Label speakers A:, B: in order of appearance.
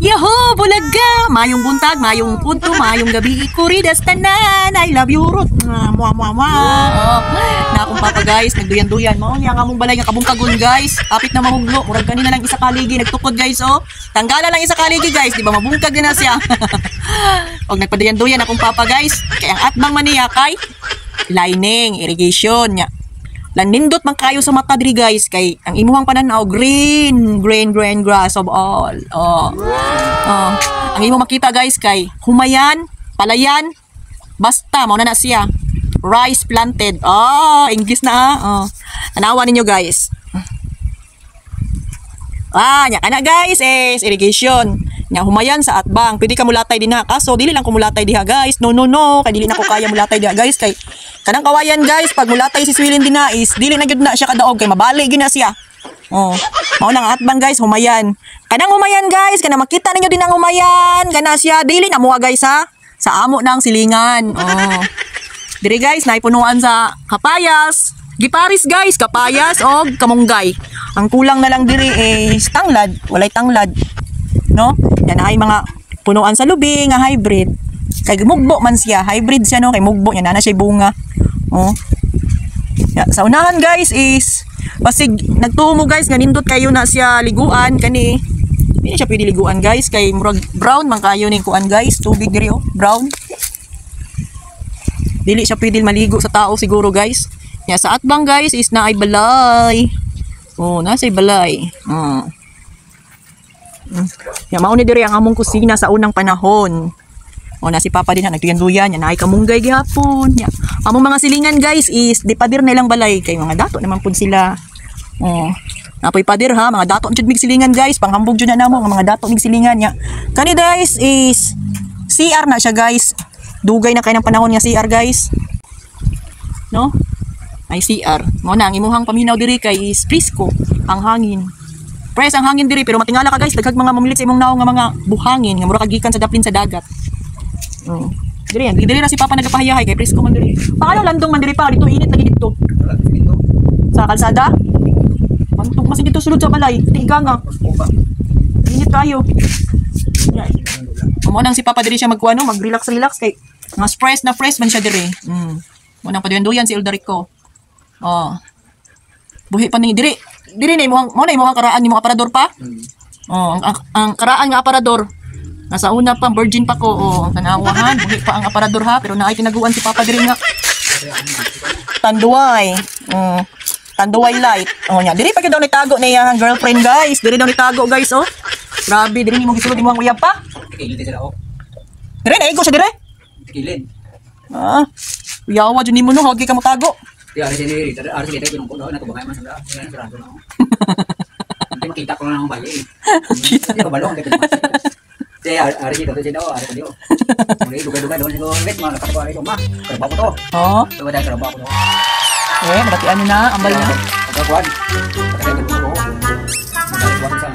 A: Yahoo! Bulaga! Mayong buntag, mayong punto, mayong gabi ikuridas tanan. I love you, Ruth. Mwah, mwah, mwah. Na akong papa guys, nagduyan-duyan. Mao niya kamong balay nga kabungkagon guys. Apit na mahuglo. Murag kanina lang isa kaligi, nagtukod guys oh. Tanggala lang isa kaligi guys, di ba mabungkag din na siya. Og nagpadayan-duyan akong papa guys. Kaya ang atbang man niya kay lining, irrigation niya. Lan nindot man kayo sa mata diri guys kay ang imuhang pananaw green grass of all. Ang imo makita guys kay humayan, palayan, basta mao na siya. Rice planted. English na Tanawa ninyo guys. Nya kana guys is irrigation. Nya humayan sa atbang. Pwede ka mulatay din ha. Kaso dili lang ko mulatay diha guys. No. Kay dili na ko kaya mulatay diha guys kay kanang kawayan guys pag mulatay si Swilin din na is dili na gyud na siya kadaog kay mabali gyud na siya. Mao nang atbang guys humayan. Kanang humayan guys kana makita ninyo din ang humayan kana siya dili na muha guys ha. Sa amo nang silingan. Diri guys naipunuan sa kapayas. Giparis guys kapayas og kamunggay. Ang kulang na lang diri is tanglad, walay tanglad. No? Yan ay mga punuan sa lubi nga hybrid. Kay mugbo man siya, hybrid siya no, kay mugbo yan na siya bunga. Sa unahan guys is basig nagtumo guys nga nindot kayo na siya liguan kani. Hindi siya pwede liguan guys kay murag brown man kayo ning kuan guys, tubig diri brown. Dili siya pwede maligo sa tao siguro guys. Sa atbang guys is naay balay. Nasa balay. Mao ni diri ang among kusina sa unang panahon. Na si Papa din nagtuyan-duyan, yan ay kamunggay gihapon. Among mga silingan guys is di padir na ilang balay kay mga dato naman pud sila. Napoy padir ha, mga dato jud mig silingan guys, panghambog jud na namo ang mga dato mig silingan nya. Kani guys is CR na siya guys. Dugay na kay ng panahon nga CR guys. No? Ay CR. Mo na ang imuhang paminaw diri kay is presko ang hangin. Press ang hangin diri pero matingala ka guys daghag mga mamilit sa imong naong nga mga buhangin nga mura kagikan sa daplin sa dagat. Diri na si Papa nagapahayahay kay presko man diri. Paano landong man diri pa dito init lagi dito. Sa kalsada? Pantog mas dito sulod sa balay. Tiga nga. Init tayo. Mo nang si Papa diri siya magkuano, mag-relax kay nga fresh na fresh man siya diri. Mo nang paduyan-duyan si Eldarico. Buhi pa ni diri na imong karaan ni mga aparador pa. Ang karaan nga aparador nasa una pa virgin pa ko. Tanawahan buhi pa ang aparador ha pero naay tinaguan si Papa diri nga tanduay. Tanduay light. Nya diri pa gyud daw nitago na iyang girlfriend guys. Diri daw nitago guys Grabe diri nimo gisulod imong uyab pa. Tikilin sila Diri na igo siya diri. Tikilin. Yawa jud nimo no hagi ka mo tago. Di ari sini pinong puno na tubangay man sa sarado no. Hindi makita ko na ng bayi. Kita ko balong kay pinong. Di ari dito ari dito. Muli dugay doon siguro wait man kapwa ito ma. Trabaho to. Tuwa dai trabaho to. Berarti ano na ambal na. Pagkakuan. Pagkakuan sa